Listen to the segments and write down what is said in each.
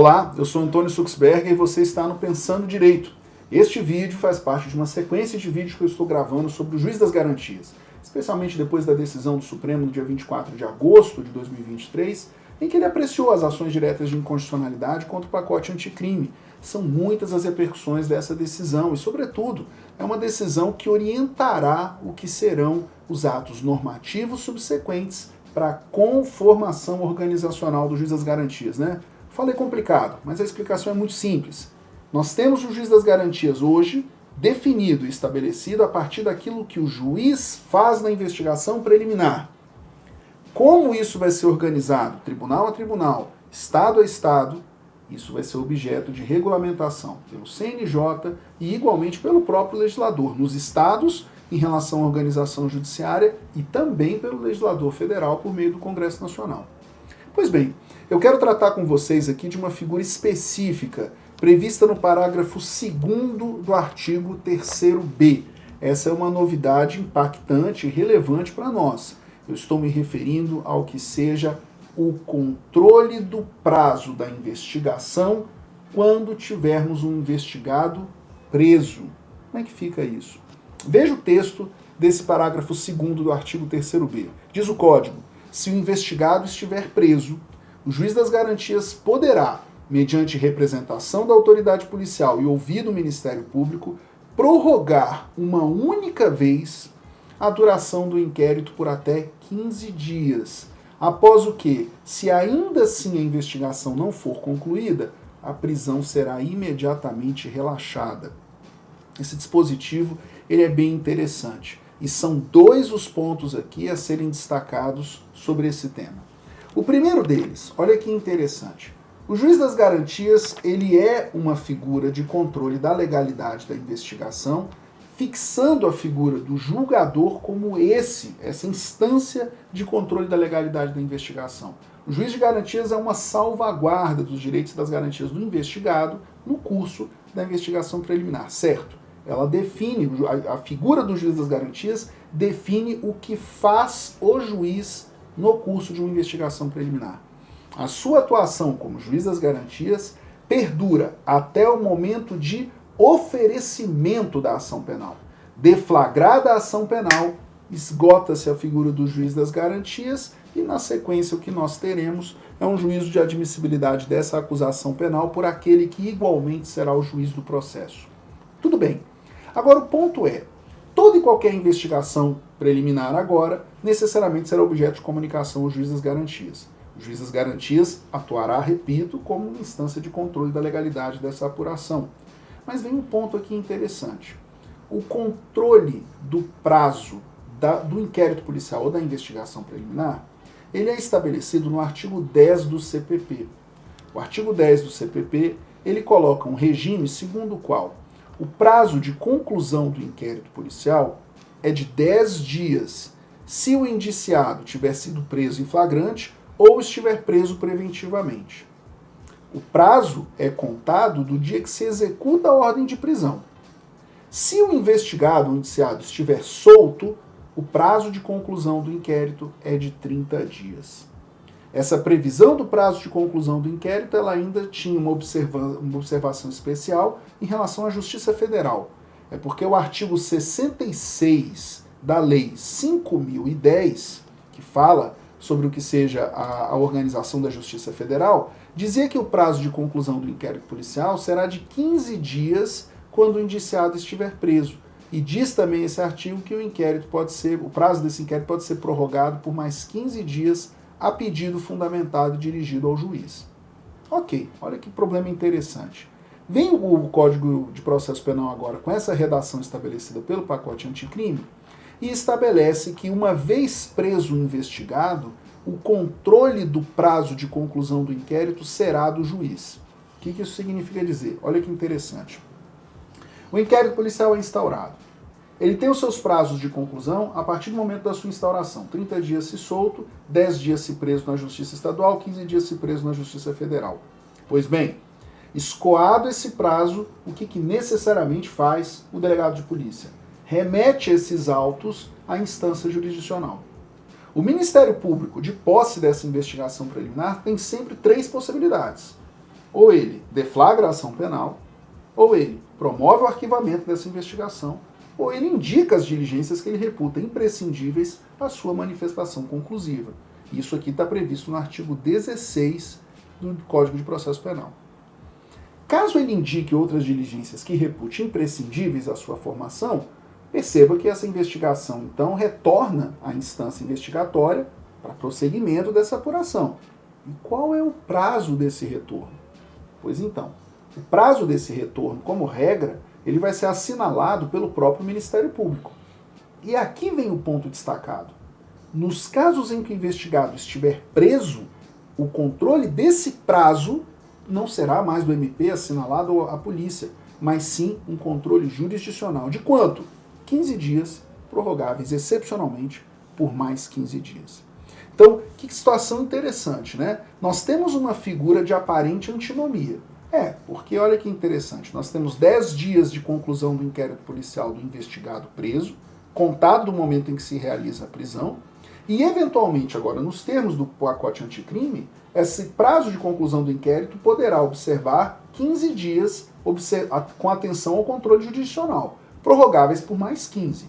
Olá, eu sou Antônio Suxberger e você está no Pensando Direito. Este vídeo faz parte de uma sequência de vídeos que eu estou gravando sobre o juiz das garantias, especialmente depois da decisão do Supremo no dia 24 de agosto de 2023, em que ele apreciou as ações diretas de inconstitucionalidade contra o pacote anticrime. São muitas as repercussões dessa decisão e, sobretudo, é uma decisão que orientará o que serão os atos normativos subsequentes para a conformação organizacional do juiz das garantias, né? Falei complicado, mas a explicação é muito simples. Nós temos o juiz das garantias hoje definido e estabelecido a partir daquilo que o juiz faz na investigação preliminar. Como isso vai ser organizado, tribunal a tribunal, estado a estado, isso vai ser objeto de regulamentação pelo CNJ e igualmente pelo próprio legislador, nos estados em relação à organização judiciária e também pelo legislador federal por meio do Congresso Nacional. Pois bem, eu quero tratar com vocês aqui de uma figura específica prevista no parágrafo 2º do artigo 3º-B. Essa é uma novidade impactante e relevante para nós. Eu estou me referindo ao que seja o controle do prazo da investigação quando tivermos um investigado preso. Como é que fica isso? Veja o texto desse parágrafo 2º do artigo 3º-B. Diz o Código: se o investigado estiver preso, o juiz das garantias poderá, mediante representação da autoridade policial e ouvido o Ministério Público, prorrogar uma única vez a duração do inquérito por até 15 dias, após o que, se ainda assim a investigação não for concluída, a prisão será imediatamente relaxada. Esse dispositivo ele é bem interessante. E são dois os pontos aqui a serem destacados sobre esse tema. O primeiro deles, olha que interessante. O juiz das garantias, ele é uma figura de controle da legalidade da investigação, fixando a figura do julgador como essa instância de controle da legalidade da investigação. O juiz de garantias é uma salvaguarda dos direitos e das garantias do investigado no curso da investigação preliminar, certo? Ela define, a figura do juiz das garantias define o que faz o juiz no curso de uma investigação preliminar. A sua atuação como juiz das garantias perdura até o momento de oferecimento da ação penal. Deflagrada a ação penal, esgota-se a figura do juiz das garantias e, na sequência, o que nós teremos é um juízo de admissibilidade dessa acusação penal por aquele que igualmente será o juiz do processo. Tudo bem. Agora, o ponto é, toda e qualquer investigação preliminar agora necessariamente será objeto de comunicação ao juiz das garantias. O juiz das garantias atuará, repito, como uma instância de controle da legalidade dessa apuração. Mas vem um ponto aqui interessante. O controle do prazo do inquérito policial ou da investigação preliminar, ele é estabelecido no artigo 10 do CPP. O artigo 10 do CPP, ele coloca um regime segundo o qual o prazo de conclusão do inquérito policial é de 10 dias se o indiciado tiver sido preso em flagrante ou estiver preso preventivamente. O prazo é contado do dia que se executa a ordem de prisão. Se o investigado ou indiciado estiver solto, o prazo de conclusão do inquérito é de 30 dias. Essa previsão do prazo de conclusão do inquérito, ela ainda tinha uma observação especial em relação à Justiça Federal. É porque o artigo 66 da Lei 5.010, que fala sobre o que seja a organização da Justiça Federal, dizia que o prazo de conclusão do inquérito policial será de 15 dias quando o indiciado estiver preso. E diz também esse artigo que o prazo desse inquérito pode ser prorrogado por mais 15 dias a pedido fundamentado e dirigido ao juiz. Ok, olha que problema interessante. Vem o Código de Processo Penal agora com essa redação estabelecida pelo pacote anticrime e estabelece que, uma vez preso o investigado, o controle do prazo de conclusão do inquérito será do juiz. O que isso significa dizer? Olha que interessante. O inquérito policial é instaurado. Ele tem os seus prazos de conclusão a partir do momento da sua instauração. 30 dias se solto, 10 dias se preso na Justiça Estadual, 15 dias se preso na Justiça Federal. Pois bem, escoado esse prazo, o que necessariamente faz o delegado de polícia? Remete esses autos à instância jurisdicional. O Ministério Público, de posse dessa investigação preliminar, tem sempre três possibilidades. Ou ele deflagra a ação penal, ou ele promove o arquivamento dessa investigação, ou ele indica as diligências que ele reputa imprescindíveis à sua manifestação conclusiva. Isso aqui está previsto no artigo 16 do Código de Processo Penal. Caso ele indique outras diligências que repute imprescindíveis à sua formação, perceba que essa investigação, então, retorna à instância investigatória para prosseguimento dessa apuração. E qual é o prazo desse retorno? Pois então, o prazo desse retorno, como regra, ele vai ser assinalado pelo próprio Ministério Público. E aqui vem o ponto destacado. Nos casos em que o investigado estiver preso, o controle desse prazo não será mais do MP assinalado à polícia, mas sim um controle jurisdicional. De quanto? 15 dias, prorrogáveis excepcionalmente por mais 15 dias. Então, que situação interessante, né? Nós temos uma figura de aparente antinomia. Porque olha que interessante, nós temos 10 dias de conclusão do inquérito policial do investigado preso, contado do momento em que se realiza a prisão, e eventualmente, agora, nos termos do pacote anticrime, esse prazo de conclusão do inquérito poderá observar 15 dias com atenção ao controle jurisdicional, prorrogáveis por mais 15.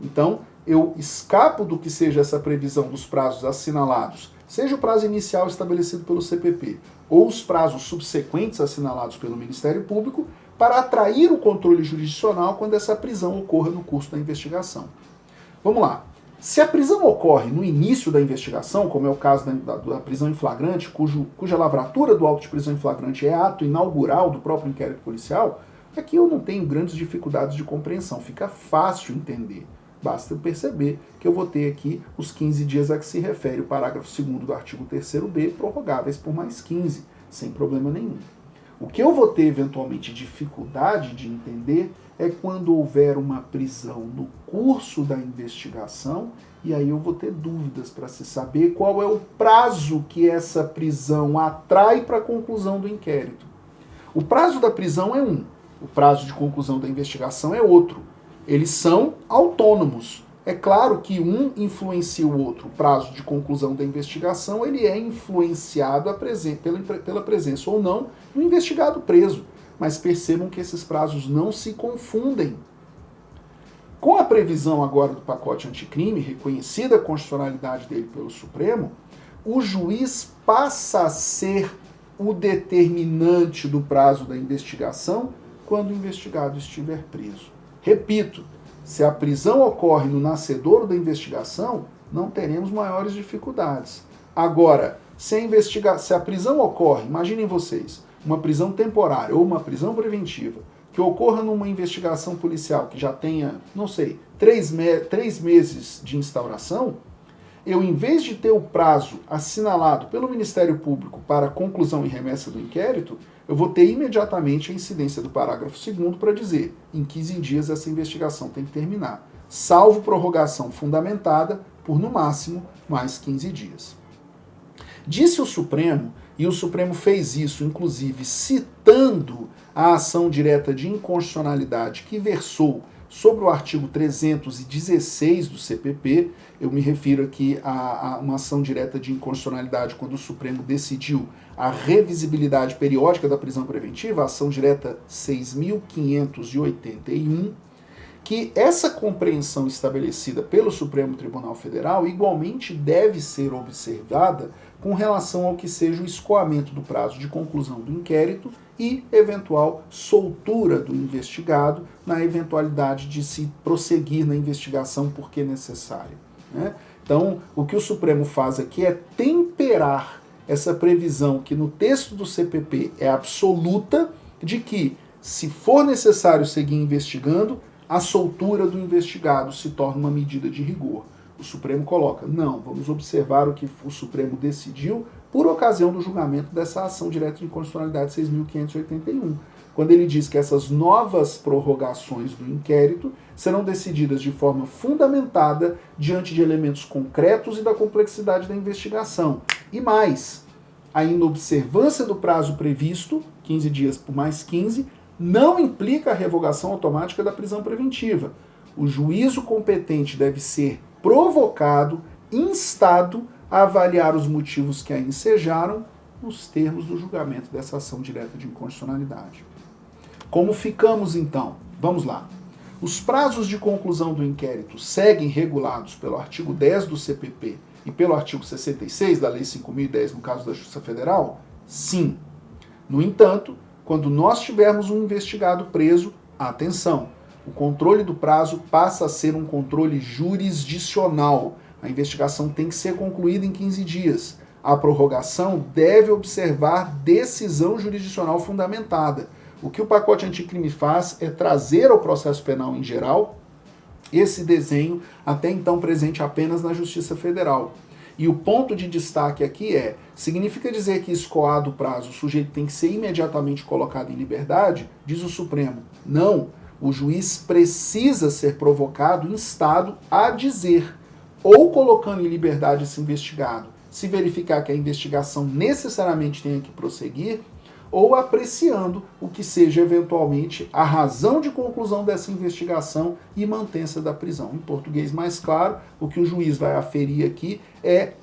Então, eu escapo do que seja essa previsão dos prazos assinalados, seja o prazo inicial estabelecido pelo CPP ou os prazos subsequentes assinalados pelo Ministério Público, para atrair o controle jurisdicional quando essa prisão ocorra no curso da investigação. Vamos lá. Se a prisão ocorre no início da investigação, como é o caso da prisão em flagrante, cuja lavratura do auto de prisão em flagrante é ato inaugural do próprio inquérito policial, aqui eu não tenho grandes dificuldades de compreensão, fica fácil entender. Basta eu perceber que eu vou ter aqui os 15 dias a que se refere o parágrafo 2º do artigo 3º-B, prorrogáveis por mais 15, sem problema nenhum. O que eu vou ter, eventualmente, dificuldade de entender é quando houver uma prisão no curso da investigação, e aí eu vou ter dúvidas para se saber qual é o prazo que essa prisão atrai para a conclusão do inquérito. O prazo da prisão é um, o prazo de conclusão da investigação é outro. Eles são autônomos. É claro que um influencia o outro. O prazo de conclusão da investigação ele é influenciado pela presença ou não do investigado preso. Mas percebam que esses prazos não se confundem. Com a previsão agora do pacote anticrime, reconhecida a constitucionalidade dele pelo Supremo, o juiz passa a ser o determinante do prazo da investigação quando o investigado estiver preso. Repito, se a prisão ocorre no nascedouro da investigação, não teremos maiores dificuldades. Agora, se a prisão ocorre, imaginem vocês, uma prisão temporária ou uma prisão preventiva, que ocorra numa investigação policial que já tenha, não sei, 3 meses de instauração, eu, em vez de ter o prazo assinalado pelo Ministério Público para conclusão e remessa do inquérito, eu vou ter imediatamente a incidência do parágrafo 2º para dizer, em 15 dias essa investigação tem que terminar, salvo prorrogação fundamentada por, no máximo, mais 15 dias. Disse o Supremo, e o Supremo fez isso, inclusive, citando a ação direta de inconstitucionalidade que versou sobre o artigo 316 do CPP, eu me refiro aqui a uma ação direta de inconstitucionalidade quando o Supremo decidiu a revisibilidade periódica da prisão preventiva, a ação direta 6.581, que essa compreensão estabelecida pelo Supremo Tribunal Federal igualmente deve ser observada com relação ao que seja o escoamento do prazo de conclusão do inquérito e eventual soltura do investigado na eventualidade de se prosseguir na investigação porque necessário, né? Então, o que o Supremo faz aqui é temperar essa previsão que no texto do CPP é absoluta de que, se for necessário seguir investigando, a soltura do investigado se torna uma medida de rigor. O Supremo coloca, não, vamos observar o que o Supremo decidiu por ocasião do julgamento dessa ação direta de inconstitucionalidade 6.581, quando ele diz que essas novas prorrogações do inquérito serão decididas de forma fundamentada diante de elementos concretos e da complexidade da investigação. E mais, a inobservância do prazo previsto, 15 dias por mais 15, não implica a revogação automática da prisão preventiva. O juízo competente deve ser provocado, instado a avaliar os motivos que a ensejaram nos termos do julgamento dessa ação direta de inconstitucionalidade. Como ficamos então? Vamos lá. Os prazos de conclusão do inquérito seguem regulados pelo artigo 10 do CPP e pelo artigo 66 da Lei 5.010, no caso da Justiça Federal? Sim. No entanto, quando nós tivermos um investigado preso, atenção, o controle do prazo passa a ser um controle jurisdicional. A investigação tem que ser concluída em 15 dias. A prorrogação deve observar decisão jurisdicional fundamentada. O que o pacote anticrime faz é trazer ao processo penal em geral esse desenho até então presente apenas na Justiça Federal. E o ponto de destaque aqui é, significa dizer que escoado o prazo, o sujeito tem que ser imediatamente colocado em liberdade? Diz o Supremo. Não, o juiz precisa ser provocado, instado a dizer, ou colocando em liberdade esse investigado, se verificar que a investigação necessariamente tenha que prosseguir, ou apreciando o que seja eventualmente a razão de conclusão dessa investigação e mantença da prisão. Em português mais claro, o que o juiz vai aferir aqui é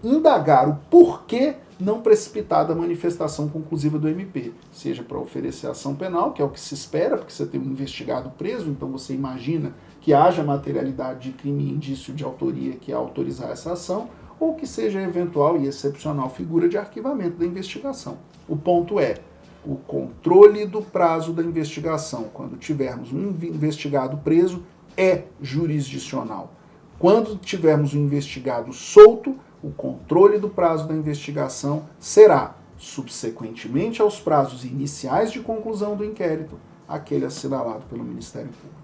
indagar o porquê não precipitar da manifestação conclusiva do MP, seja para oferecer ação penal, que é o que se espera, porque você tem um investigado preso, então você imagina que haja materialidade de crime e indício de autoria que é autorizar essa ação, ou que seja eventual e excepcional figura de arquivamento da investigação. O ponto é, o controle do prazo da investigação, quando tivermos um investigado preso, é jurisdicional. Quando tivermos um investigado solto, o controle do prazo da investigação será, subsequentemente aos prazos iniciais de conclusão do inquérito, aquele assinalado pelo Ministério Público.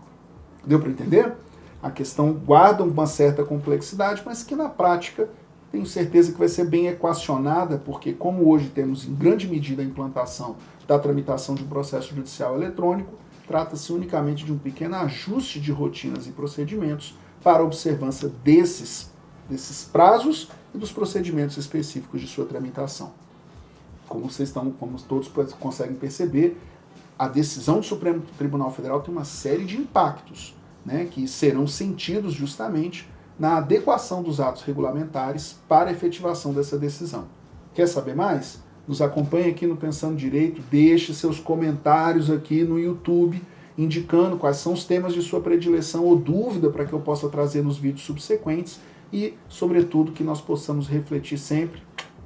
Deu para entender? A questão guarda uma certa complexidade, mas que na prática tenho certeza que vai ser bem equacionada, porque como hoje temos em grande medida a implantação da tramitação de um processo judicial eletrônico, trata-se unicamente de um pequeno ajuste de rotinas e procedimentos para a observância desses prazos e dos procedimentos específicos de sua tramitação. Como todos conseguem perceber, a decisão do Supremo Tribunal Federal tem uma série de impactos, né, que serão sentidos justamente na adequação dos atos regulamentares para a efetivação dessa decisão. Quer saber mais? Nos acompanhe aqui no Pensando Direito, deixe seus comentários aqui no YouTube, indicando quais são os temas de sua predileção ou dúvida para que eu possa trazer nos vídeos subsequentes e, sobretudo, que nós possamos refletir sempre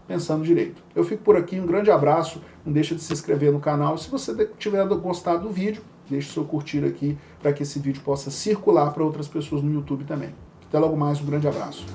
pensando direito. Eu fico por aqui, um grande abraço, não deixa de se inscrever no canal e se você tiver gostado do vídeo, deixe seu curtir aqui para que esse vídeo possa circular para outras pessoas no YouTube também. Até logo mais, um grande abraço.